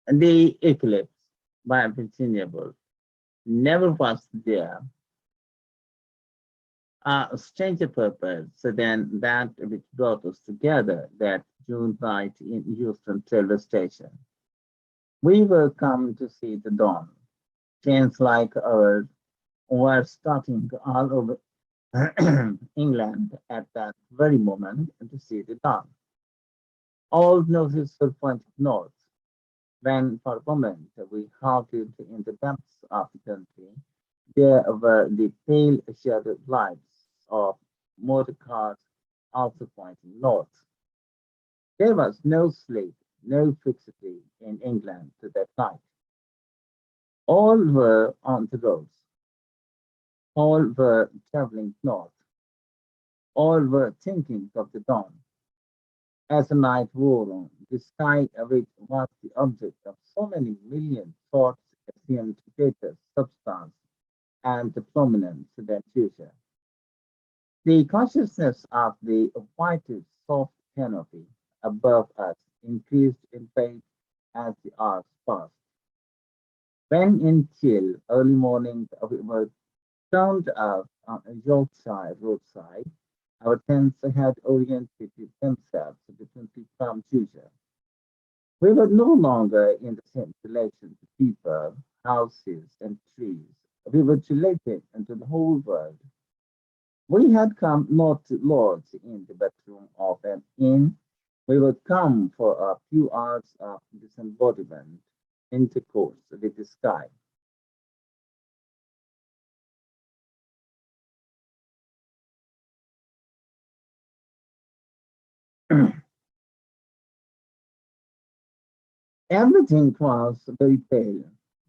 The Eclipse by Virginia Woolf never was there a stranger purpose than that which brought us together that June night in Houston railway station. We were come to see the dawn. Trains like ours were starting all over England at that very moment to see the dawn. All noses were pointed north. When for a moment we halted in the depths of the country, there were the pale shadowed lights of motor cars also pointing north. There was no sleep, no fixity in England to that night. All were on the roads, all were traveling north, all were thinking of the dawn. As the night wore on, the sky, which was the object of so many million thoughts, assumed greater substance and prominence than future. The consciousness of the whitish soft canopy above us increased in weight as the hours passed. When in chill early morning we were turned out on a Yorkshire roadside, our tents had oriented themselves differently from usual. We were no longer in the same relation to people, houses, and trees. We were related into the whole world. We had come not to lodge in the bedroom of an inn. We would come for a few hours of disembodiment, intercourse with the sky. Everything was very pale.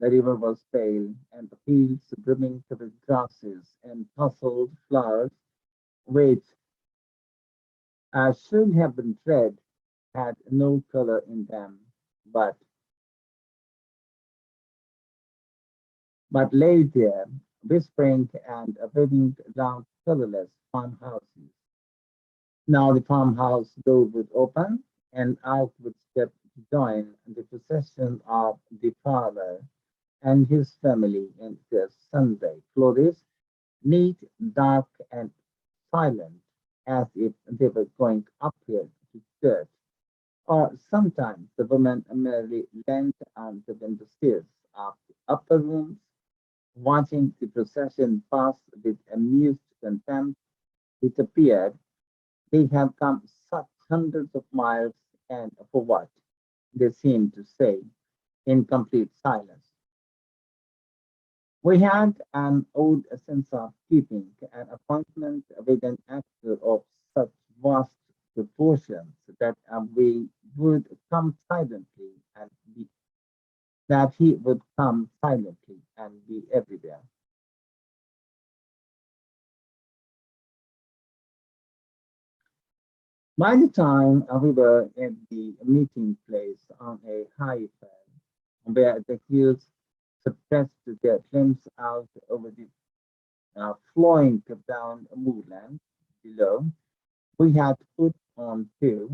The river was pale, and the fields brimming with grasses and tousled flowers, which should have been red, had no color in them, but lay there, whispering and waving round colorless farmhouses. Now the farmhouse door would open, and out would step to join the procession of the farmer and his family in their Sunday clothes, neat, dark, and silent, as if they were going uphill to church. Or sometimes the women merely leant on the window sills of the upper rooms, watching the procession pass with amused contempt. It appeared they have come such hundreds of miles, and for what? They seemed to say, in complete silence. We had an odd sense of keeping an appointment with an actor of such vast proportions that we would come silently and be, that he would come silently and be everywhere. By the time we were at the meeting place on a high hill, where the hills suppressed their glimpse out over the flowing down moorland below, we had put on too,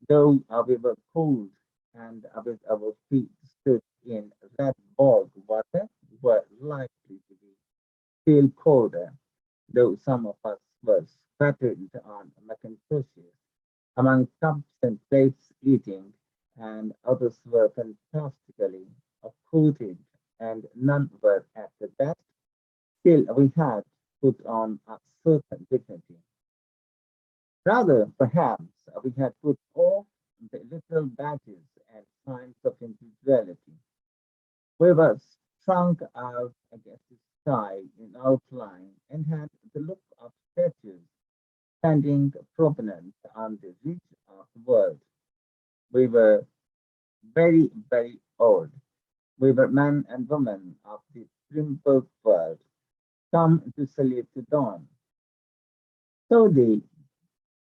though we were cold and with our feet stood in red bog water, were likely to be still colder, though some of us were spattered on macintoshes among cups and plates eating, and others were fantastically coated, and none were at the best. Still, we had put on a certain dignity. Rather, perhaps, we had put off the little badges and signs of individuality. We were strung out against the sky in outline and had the look of statues standing prominent on the ridge of the world. We were very, very old. We were men and women of the trimpled world, come to salute the dawn. So the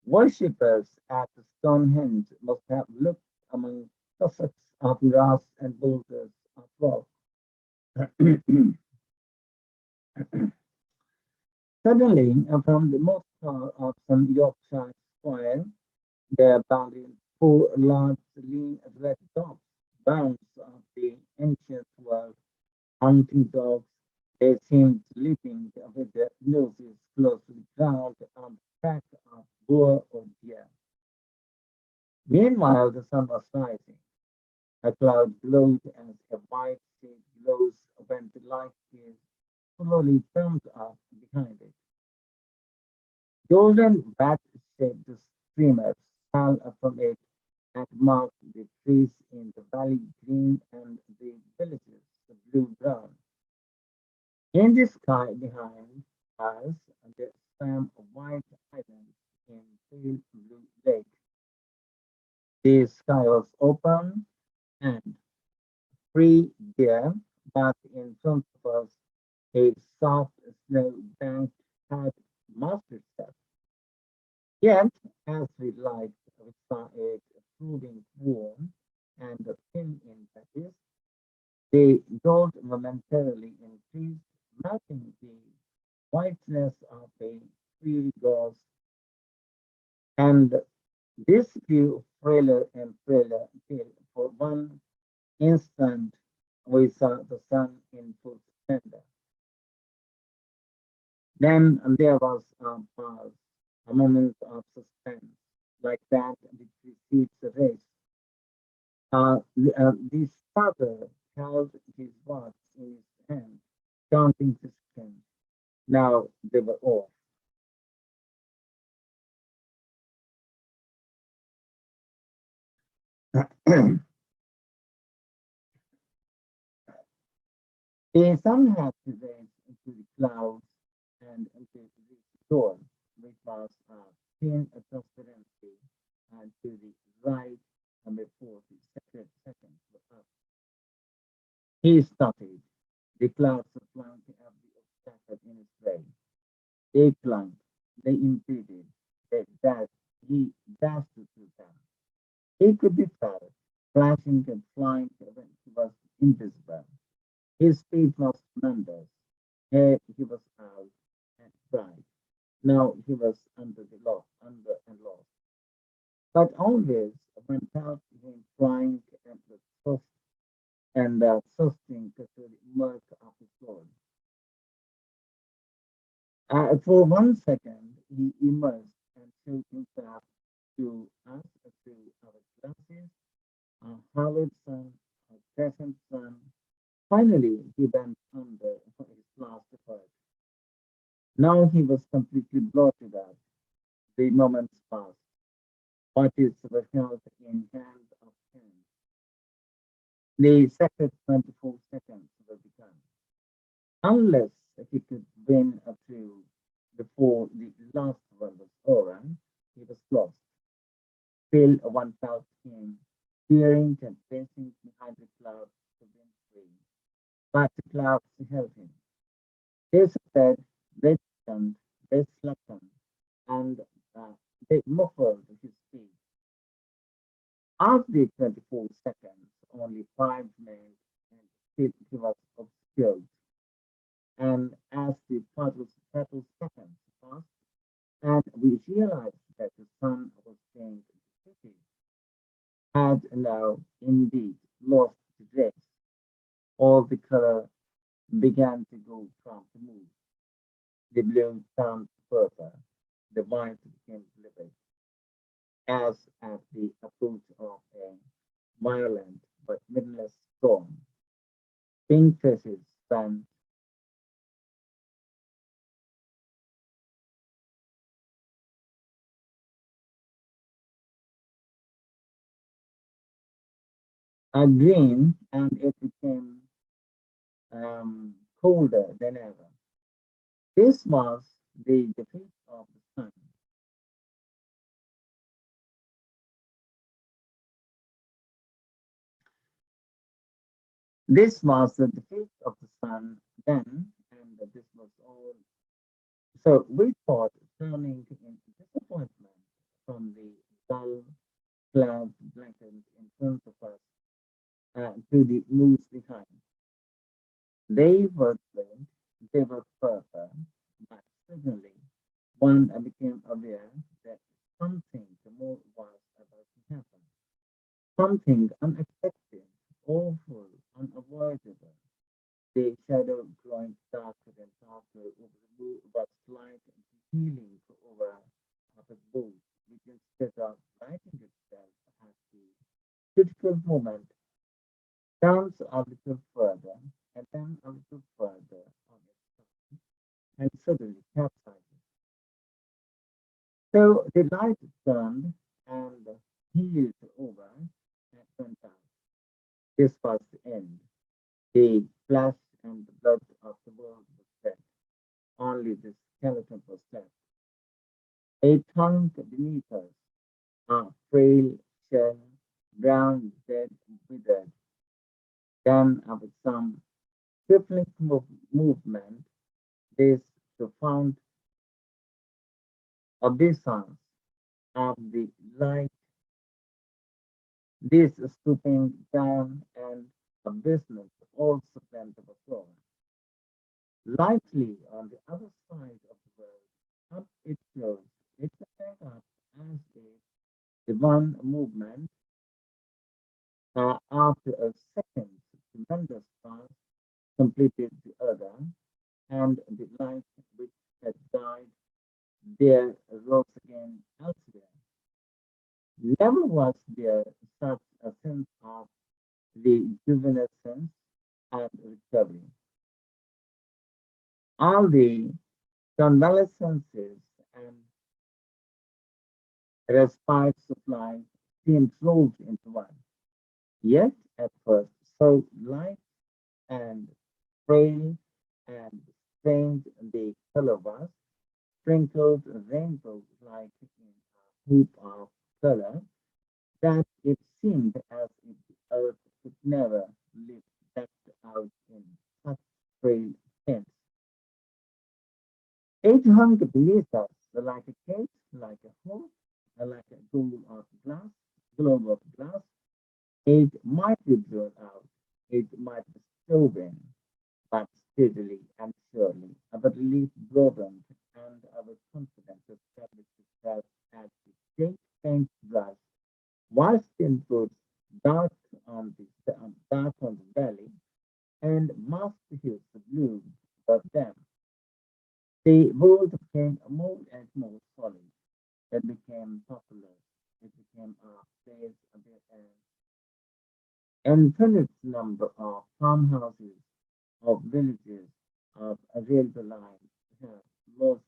worshippers at Stonehenge must have looked among tussocks of grass and boulders of rock. Suddenly, from the most part of some Yorkshire square, there bounded four large, lean, red dogs, bounds ancient world, hunting dogs. They seemed sleeping with their noses close to the ground on the track of boar or deer. Meanwhile, the sun was rising. A cloud glowed as a white sea glows when the light is slowly turned up behind it. Golden bat-shaped streamers fell from it and marked the trees in the valley green and the villages blue-brown. In the sky behind us, there swam white islands in pale blue lake. The sky was open and free there, but in front of us, a soft snow bank had masked itself. Yet, as we light, we saw it proving warm and thin in patches. The gold momentarily increased, matching the whiteness of a fiery ghost, and this grew frailer and frailer till for one instant we saw the sun in full splendor. Then there was a pause, a moment of suspense, like that which precedes a race. The father held his watch in his hand, counting the seconds. Now they were off. The sun had to raise into the clouds and into the door, which was thin transparency and to the right and before the second seconds were up. He started. The clouds flung every obstacle in his way. They clung, they impeded, they dashed, he dashed through them. He could be felt, flashing and flying when he was invisible. His speed was tremendous. Here he was out and bright. Now he was under and lost. But always when out him flying and the thrust and thrusting to the murk of his sword. For 1 second he emerged and showed himself to us through our glasses, a hallowed sun, a crescent sun. Finally he went under for his last effort. Now he was completely blotted out. The moments passed. Parties were held in hand of hand. The sacred 24 seconds were begun. Unless he could win a through before the last one was over, he was lost. Still one felt him, peering and pacing behind the clouds to win free. But the clouds held him. They said, they stunned, they slackened, and uh, they muffled his speed. Of the 24 seconds, only 5 minutes, and still he was obscured. And as the total seconds passed, and we realized that the sun was being defeated, had now indeed lost the race. All the color began to go from the moon. The blue turned purple, the white became livid, as at the approach of a violent but midless storm. Pink faces spun. Green, and it became colder than ever. This was the defeat of the sun. This was the defeat of the sun then, and this was all. So we thought turning in disappointment from the dull cloud blanket in front of us to the moons behind. They were brilliant, they were perfect, but suddenly one became aware that something more was about to happen. Something unexpected, awful, unavoidable. shadow growing darker and darker over the moon was light healing over the boat, which instead of lighting itself has the critical moment, turns a little further and then a little further on its side and suddenly capsizes. So the light turned and heeled over and went out. This was the end. The flesh and the blood of the world was dead. Only the skeleton was left. It hung beneath us, a frail shell, brown, dead, withered. Then, with some swiftling movement, this profound obeisance of the light, this stooping down and abysmal also bent the floor. Lightly on the other side of the world, up it rose. It went up as if the one movement, after a second's tremendous pause, completed the other, and the light which had died there rose again elsewhere. Never was there such a sense of rejuvenescence and recovery. All the convalescences and respites of life seemed rolled into one. Yet, at first, so light and frail and strange the color was, sprinkled rainbows like in a hoop of color, that it seemed as if the earth could never live decked out in such frail tints. It hung beneath us like a cage, like a hoop, like a globe of glass. It might be blown out, it might be stolen, but steadily and surely our relief broadened and our confidence established itself as the great paintbrush washed inputs dark dark on the valley and masked hues of blue above them. The world became more and more solid. It became popular. It became a place where an infinite number of farmhouses, of villages, of railway lines have merged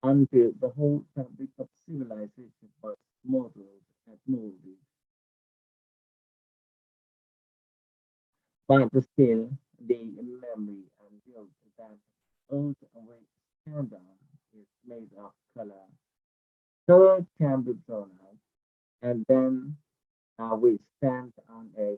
until the whole fabric of civilization was modeled and molded. But still, the memory and guilt that earth away stand on is made of color. Color can be drawn out, and then we stand on a